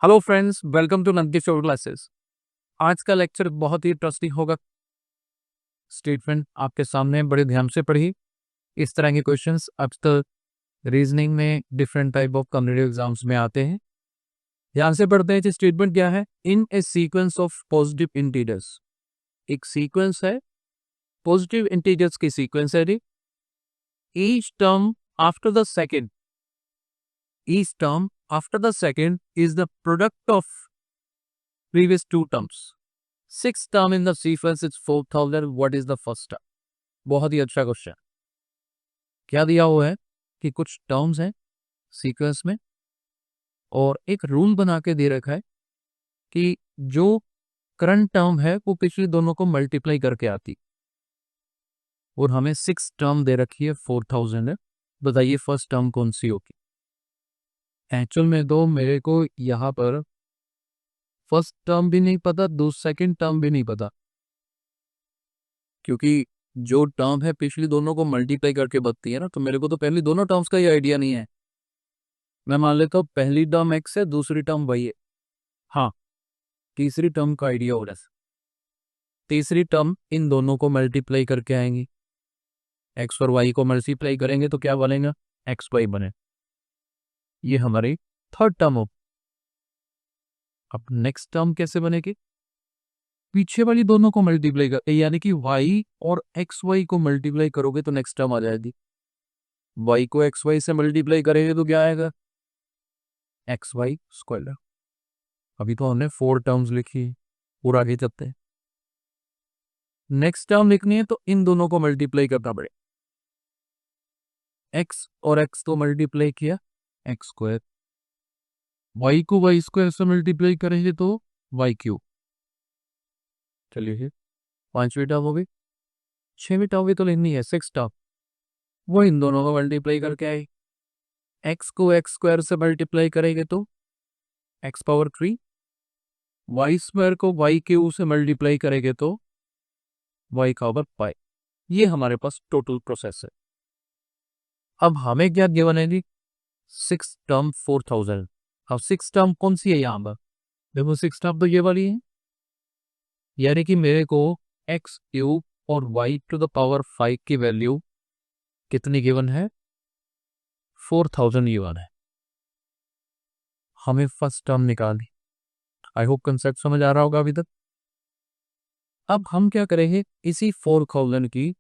Hello friends, welcome to नंदी शोर classes. आज का लेक्चर बहुत ही इंटरेस्टिंग होगा। स्टेटमेंट आपके सामने बड़े ध्यान से पढ़िए। इस तरह के क्वेश्चंस अब तक रीजनिंग में different type of competitive exams में आते हैं। ध्यान से पढ़ते हैं। स्टेटमेंट क्या है? इन ए सीक्वेंस ऑफ पॉजिटिव इंटीजर्स, एक सीक्वेंस है, पॉजिटिव इंटीजर्स की सीक्वेंस है। Each term after the second each term after the second is the product of previous two terms. Sixth term in the sequence is 4000. What is the first term? बहुत ही अच्छा question. क्या दिया हुआ है कि कुछ टर्म्स हैं सीक्वेंस में और एक रूल बना के दे रखा है कि जो करंट टर्म है वो पिछली दोनों को मल्टीप्लाई करके आती, और हमें सिक्स टर्म दे रखी है, 4000 है। बताइए फर्स्ट टर्म कौन सी होगी? एक्चुअल में तो मेरे को यहाँ पर फर्स्ट टर्म भी नहीं पता, सेकंड टर्म भी नहीं पता, क्योंकि जो टर्म है पिछली दोनों को मल्टीप्लाई करके बनती है ना, तो मेरे को तो पहली दोनों टर्म्स का ही आइडिया नहीं है। मैं मान लेता हूँ पहली टर्म एक्स है, दूसरी टर्म वाई है। हाँ, तीसरी टर्म का आइडिया हो रहा है। तीसरी टर्म इन दोनों को मल्टीप्लाई करके आएंगी, एक्स और वाई को मल्टीप्लाई करेंगे तो क्या बनेगा? एक्स वाई बने। ये हमारी थर्ड टर्म हो। अब नेक्स्ट टर्म कैसे बनेगी? पीछे वाली दोनों को मल्टीप्लाई कर, यानी कि y और एक्स वाई को मल्टीप्लाई करोगे तो नेक्स्ट टर्म आ जाएगी। y को एक्स वाई से मल्टीप्लाई करेंगे तो क्या आएगा? X y square. अभी तो हमने 4 टर्म्स लिखी है, और आगे चलते हैं। नेक्स्ट टर्म लिखनी है तो इन दोनों को मल्टीप्लाई करना पड़े। x और x को मल्टीप्लाई किया, एक्स स्क्वायर। y को वाई स्क्वायर से मल्टीप्लाई करेंगे तो वाई क्यूब। चलिए, 5वीं टर्म हो गई। 6वीं टर्म भी तो लिखनी है, 6 टर्म। वो इन दोनों को मल्टीप्लाई करके आई। x को एक्स स्क्वायर से मल्टीप्लाई करेंगे तो एक्स पावर 3। वाई स्क्वायर को वाई क्यूब से मल्टीप्लाई करेंगे तो वाई का पावर पाई। ये हमारे पास टोटल प्रोसेस है। अब हमें क्या गिवन है जी? 6 टर्म 4000। अब 6 टर्म कौन सी है यहाँ पर? देखो 6 टर्म तो ये वाली है, यानी कि मेरे को एक्स क्यूब और वाई टू द पावर 5 की वैल्यू कितनी गिवन है? 4000 गिवन है। हमें फर्स्ट टर्म निकालनी। आई होप कंसेप्ट समझ आ रहा होगा अभी तक। अब हम क्या करेंगे, इसी 4000 की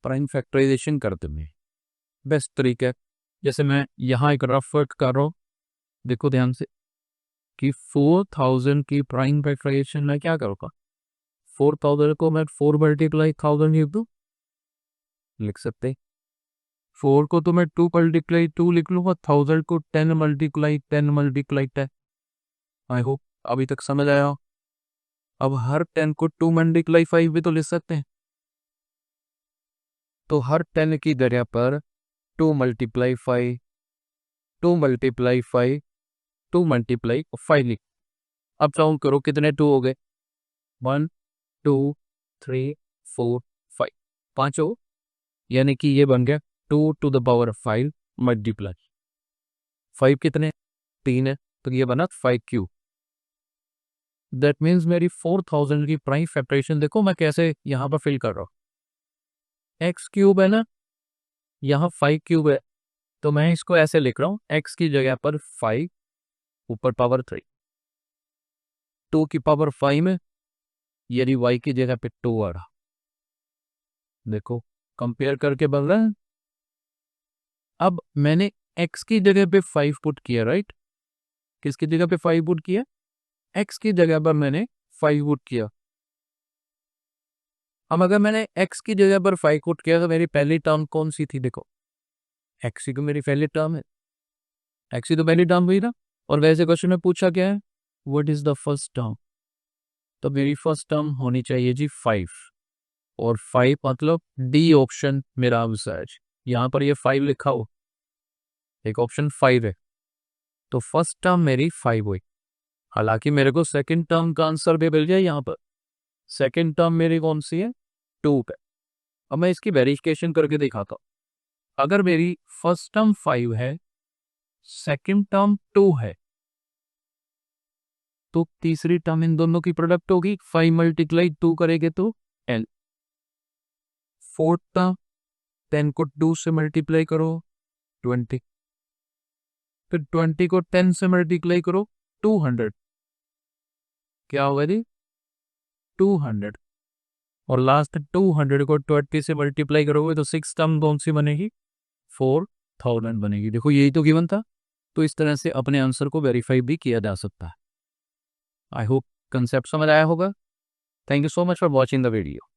प्राइम फैक्टराइजेशन करते हैं। बेस्ट तरीका है, जैसे मैं यहाँ एक रफ वर्क कर रहा हूँ, देखो ध्यान से, कि 4000 की प्राइम फैक्टराइजेशन मैं क्या करूँगा? 4000 को मैं 4 मल्टीप्लाई 1000 लिख दूँ, लिख सकते। 4 को तो मैं 2 मल्टीप्लाई 2 लिख लूँगा, 1000 को 10 मल्टीप्लाई 10 मल्टीप्लाई 10। आई होप अभी तक समझ आया हो। अब हर 10 को 2 मल्टीप्लाई 5 भी तो लिख सकते हैं, तो हर 10 की जगह पर 2 मल्टीप्लाई 5, 2 मल्टीप्लाई 5, 2 मल्टीप्लाई 5 लिख। अब काउंट करो कितने 2 हो गए? 1 2 3 4 5, 5 हो, यानी कि ये बन गया 2 टू द पावर 5 मल्टीप्लाई 5 कितने? 3 है, तो ये बना 5 क्यूब। दैट मीन्स मेरी 4000 की प्राइम फैक्टराइजेशन देखो मैं कैसे यहाँ पर फिल कर रहा हूँ। एक्स क्यूब है ना, यहाँ 5 क्यूब है, तो मैं इसको ऐसे लिख रहा हूँ, एक्स की जगह पर 5 ऊपर पावर 3, 2 की पावर 5 में, यानी वाई की जगह पे 2 आ रहा। देखो कंपेयर करके बन रहा है। अब मैंने x की जगह पे 5 पुट किया, राइट? किसकी जगह पे 5 पुट किया? x की जगह पर मैंने 5 पुट किया। अब अगर मैंने x की जगह पर 5 पुट किया तो मेरी पहली टर्म कौन सी थी? देखो x ही तो मेरी पहली टर्म है, x ही तो पहली टर्म हुई ना। और वैसे क्वेश्चन में पूछा क्या है? What is the first term? तो मेरी फर्स्ट टर्म होनी चाहिए जी 5, और 5 मतलब डी ऑप्शन मेरा आंसर है। यहाँ पर ये 5 लिखा हो, एक ऑप्शन 5 है, तो फर्स्ट टर्म मेरी 5 हुई। हालांकि मेरे को सेकंड टर्म का आंसर भी मिल जाए यहाँ पर। सेकंड टर्म मेरी कौन सी है? 2 है। अब मैं इसकी वेरिफिकेशन करके दिखाता हूँ। अगर मेरी फर्स्ट टर्म 5 है, सेकंड टर्म 2 है, तो तीसरी टर्म इन दोनों की प्रोडक्ट होगी, 5 मल्टीप्लाई 2 करेंगे तो L। फोर्थ टर्म 10 को 2 से मल्टीप्लाई करो 20, फिर 20 को 10 से मल्टीप्लाई करो 200, क्या होगा जी 200, और लास्ट 200 को 20 से मल्टीप्लाई करोगे तो 6 टर्म कौन सी बनेगी 4000 बनेगी। देखो यही तो गिवन था, तो इस तरह से अपने आंसर को वेरीफाई भी किया जा सकता है। आई होप कंसेप्ट समझ आया होगा। Thank you so much for watching the video.